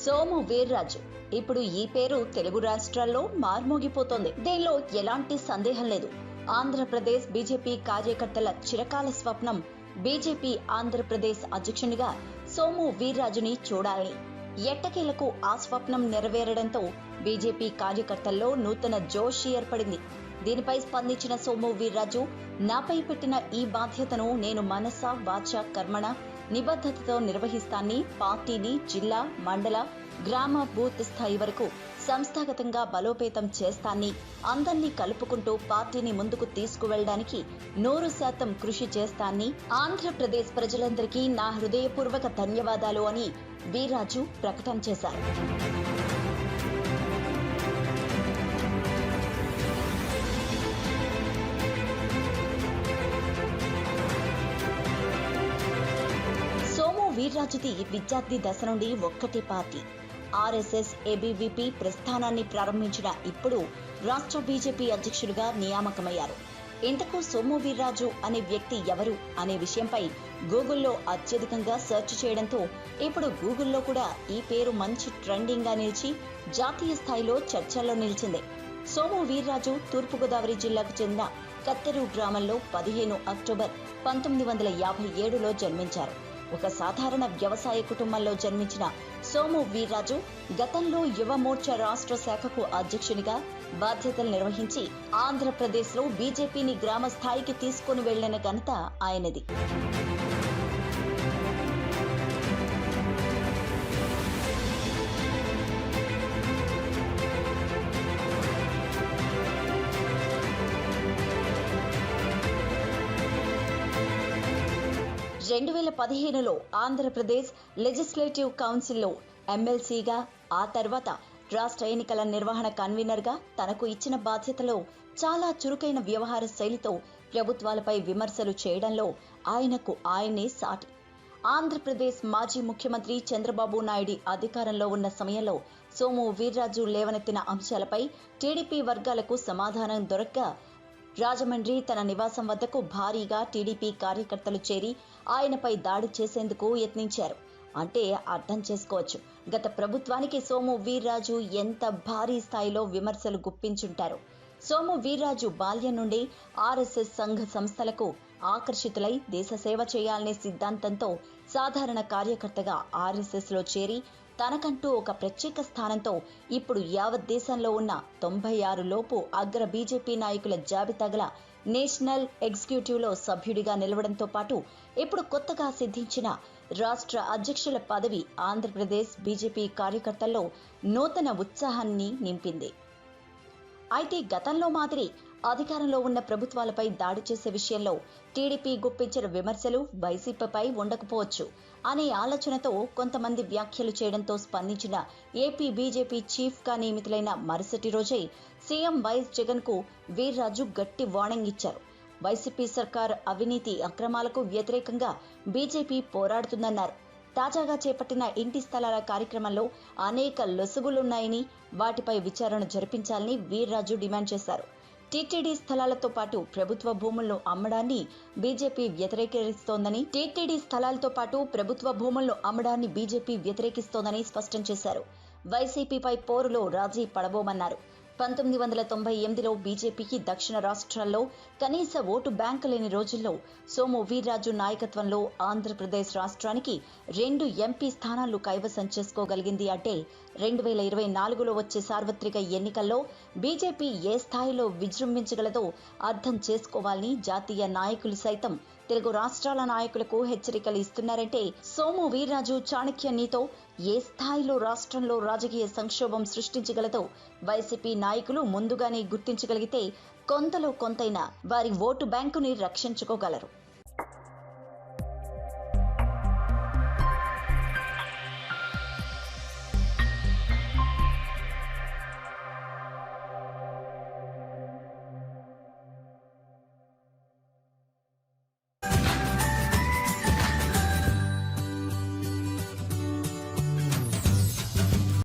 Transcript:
సోము వీర్రాజు ఇప్పుడు ఈ పేరు తెలుగు రాష్ట్రాల్లో మార్మోగిపోతోంది. దీనిలో ఎలాంటి సందేహం లేదు. ఆంధ్రప్రదేశ్ బీజేపీ కార్యకర్తల చిరకాల స్వప్నం బీజేపీ ఆంధ్రప్రదేశ్ అధ్యక్షునిగా సోము వీర్రాజుని చూడాలని. ఎట్టకేలకు ఆ స్వప్నం నెరవేరడంతో బీజేపీ కార్యకర్తల్లో నూతన జోష్ ఏర్పడింది. దీనిపై స్పందించిన సోము వీర్రాజు, నాపై పెట్టిన ఈ బాధ్యతను నేను మనస వాచ కర్మణ నిబద్ధతతో నిర్వహిస్తాన్ని. పార్టీని జిల్లా, మండల, గ్రామ, బూత్ స్థాయి వరకు సంస్థాగతంగా బలోపేతం చేస్తాన్ని. అందర్నీ కలుపుకుంటూ పార్టీని ముందుకు తీసుకువెళ్లడానికి 100% కృషి చేస్తాన్ని. ఆంధ్రప్రదేశ్ ప్రజలందరికీ నా హృదయపూర్వక ధన్యవాదాలు అని వీర్రాజు ప్రకటన చేశారు. సోము వీర్రాజుది విద్యార్థి దశ నుండి ఒక్కటే పార్టీ. ఆర్ఎస్ఎస్ ఏబీవీపీ ప్రస్థానాన్ని ప్రారంభించిన ఇప్పుడు రాష్ట్ర బీజేపీ అధ్యక్షుడిగా నియామకమయ్యారు. ఇంతకు సోము వీర్రాజు అనే వ్యక్తి ఎవరు అనే విషయంపై గూగుల్లో అత్యధికంగా సెర్చ్ చేయడంతో ఇప్పుడు గూగుల్లో కూడా ఈ పేరు మంచి ట్రెండింగ్ గా నిలిచి జాతీయ స్థాయిలో చర్చల్లో నిలిచింది. సోము వీర్రాజు తూర్పుగోదావరి జిల్లాకు చెందిన కత్తెరు గ్రామంలో 15 అక్టోబర్ 1957లో జన్మించారు. ఒక సాధారణ వ్యవసాయ కుటుంబంలో జన్మించిన సోము వీర్రాజు గతంలో యువ మోర్చా రాష్ట్ర శాఖకు అధ్యక్షునిగా బాధ్యతలు నిర్వహించి ఆంధ్రప్రదేశ్లో బీజేపీని గ్రామ స్థాయికి తీసుకుని వెళ్లిన ఘనత ఆయనది. రెండు 2015లో ఆంధ్రప్రదేశ్ లెజిస్లేటివ్ కౌన్సిల్లో ఎమ్మెల్సీగా, ఆ తర్వాత రాష్ట్ర ఎన్నికల నిర్వహణ కన్వీనర్గా తనకు ఇచ్చిన బాధ్యతలో చాలా చురుకైన వ్యవహార శైలితో ప్రభుత్వాలపై విమర్శలు చేయడంలో ఆయనకు ఆయనే సాటి. ఆంధ్రప్రదేశ్ మాజీ ముఖ్యమంత్రి చంద్రబాబు నాయుడు అధికారంలో ఉన్న సమయంలో సోము వీర్రాజు లేవనెత్తిన అంశాలపై టీడీపీ వర్గాలకు సమాధానం దొరక్క రాజమండ్రి తన నివాసం వద్దకు భారీగా టీడీపీ కార్యకర్తలు చేరి ఆయనపై దాడి చేసేందుకు యత్నించారు. అంటే అర్థం చేసుకోవచ్చు, గత ప్రభుత్వానికి సోము వీర్రాజు ఎంత భారీ స్థాయిలో విమర్శలు గుప్పించుంటారు. సోము వీర్రాజు బాల్యం నుండి ఆర్ఎస్ఎస్ సంఘ సంస్థలకు ఆకర్షితులై దేశ సేవ చేయాలనే సిద్ధాంతంతో సాధారణ కార్యకర్తగా ఆర్ఎస్ఎస్లో చేరి తనకంటూ ఒక ప్రత్యేక స్థానంతో ఇప్పుడు యావత్ దేశంలో ఉన్న 96 లోపు అగ్ర బీజేపీ నాయకుల జాబితాగల నేషనల్ ఎగ్జిక్యూటివ్లో సభ్యుడిగా నిలవడంతో పాటు ఇప్పుడు కొత్తగా సిద్ధించిన రాష్ట్ర అధ్యక్షుల పదవి ఆంధ్రప్రదేశ్ బీజేపీ కార్యకర్తల్లో నూతన ఉత్సాహాన్ని నింపింది. అయితే గతంలో మాదిరి అధికారంలో ఉన్న ప్రభుత్వాలపై దాడి చేసే విషయంలో టీడీపీ గుప్పించిన విమర్శలు వైసీపీపై ఉండకపోవచ్చు అనే ఆలోచనతో కొంతమంది వ్యాఖ్యలు చేయడంతో స్పందించిన ఏపీ బీజేపీ చీఫ్గా నియమితులైన మరుసటి రోజే సీఎం వైఎస్ జగన్కు వీర్రాజు గట్టి వార్నింగ్ ఇచ్చారు. వైసీపీ సర్కార్ అవినీతి అక్రమాలకు వ్యతిరేకంగా బీజేపీ పోరాడుతుందన్నారు. తాజాగా చేపట్టిన ఇంటి స్థలాల కార్యక్రమంలో అనేక లొసుగులున్నాయని, వాటిపై విచారణ జరిపించాలని వీర్రాజు డిమాండ్ చేశారు. టీటీడీ స్థలాలతో పాటు ప్రభుత్వ భూములను అమ్మడాన్ని బీజేపీ వ్యతిరేకిస్తోందని స్పష్టం చేశారు. వైసీపీపై పోరులో రాజీ పడబోమన్నారు. 1998లో బీజేపీకి దక్షిణ రాష్ట్రాల్లో కనీస ఓటు బ్యాంకు లేని రోజుల్లో సోము వీర్రాజు నాయకత్వంలో ఆంధ్రప్రదేశ్ రాష్ట్రానికి 2 ఎంపీ స్థానాలు కైవసం చేసుకోగలిగింది. అంటే 2024లో వచ్చే సార్వత్రిక ఎన్నికల్లో బీజేపీ ఏ స్థాయిలో విజృంభించగలదో అర్థం చేసుకోవాలని జాతీయ నాయకులు సైతం తెలుగు రాష్ట్రాల నాయకులకు హెచ్చరికలు ఇస్తున్నారంటే సోము వీర్రాజు చాణక్య నీతో ఏ స్థాయిలో రాష్ట్రంలో రాజకీయ సంక్షోభం సృష్టించగలదో వైసీపీ నాయకులు ముందుగానే గుర్తించగలిగితే కొంతలో కొంతైనా వారి ఓటు బ్యాంకుని రక్షించుకోగలరు.